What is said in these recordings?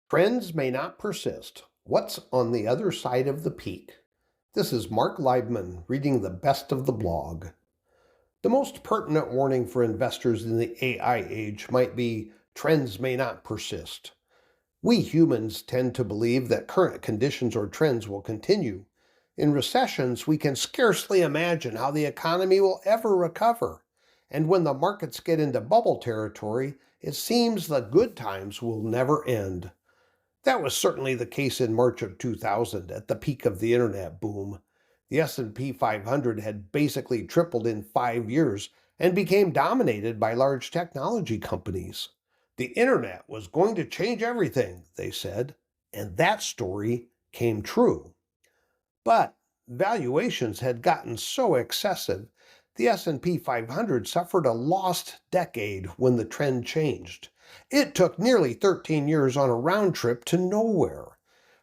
Trends may not persist. What's on the other side of the peak? This is Mark Leibman reading the best of the blog. The most pertinent warning for investors in the AI age might be trends may not persist. We humans tend to believe that current conditions or trends will continue. In recessions, we can scarcely imagine how the economy will ever recover. And when the markets get into bubble territory, it seems the good times will never end. That was certainly the case in March of 2000 at the peak of the internet boom. The S&P 500 had basically tripled in 5 years and became dominated by large technology companies. The internet was going to change everything, they said, and that story came true. But valuations had gotten so excessive, the S&P 500 suffered a lost decade when the trend changed. It took nearly 13 years on a round trip to nowhere.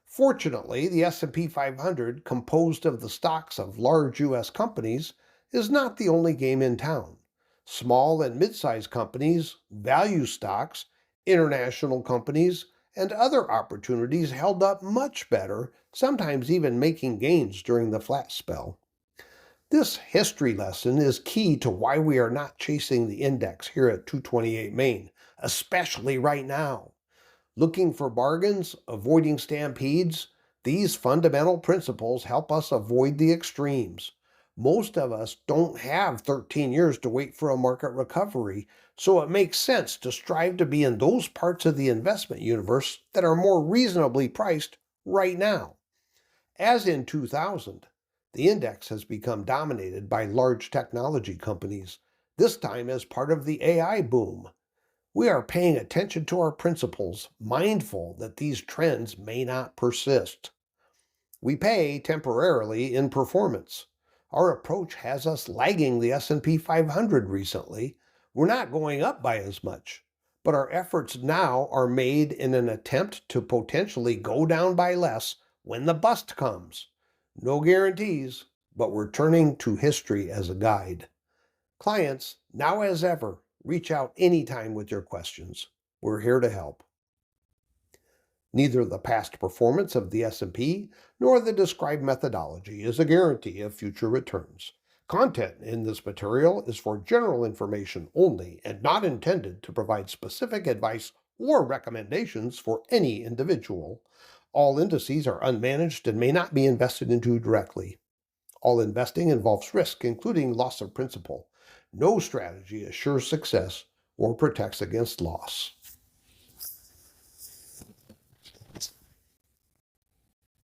Fortunately, the S&P 500, composed of the stocks of large U.S. companies, is not the only game in town. Small and mid-sized companies, value stocks, international companies, and other opportunities held up much better, sometimes even making gains during the flat spell. This history lesson is key to why we are not chasing the index here at 228 Main, especially right now. Looking for bargains, avoiding stampedes, these fundamental principles help us avoid the extremes. Most of us don't have 13 years to wait for a market recovery, so it makes sense to strive to be in those parts of the investment universe that are more reasonably priced right now. As in 2000, the index has become dominated by large technology companies, this time as part of the AI boom. We are paying attention to our principles, mindful that these trends may not persist. We pay temporarily in performance. Our approach has us lagging the S&P 500 recently. We're not going up by as much, but our efforts now are made in an attempt to potentially go down by less when the bust comes. No guarantees, but we're turning to history as a guide. Clients, now as ever, reach out anytime with your questions. We're here to help. Neither the past performance of the S&P nor the described methodology is a guarantee of future returns. Content in this material is for general information only and not intended to provide specific advice or recommendations for any individual. All indices are unmanaged and may not be invested into directly. All investing involves risk, including loss of principal. No strategy assures success or protects against loss.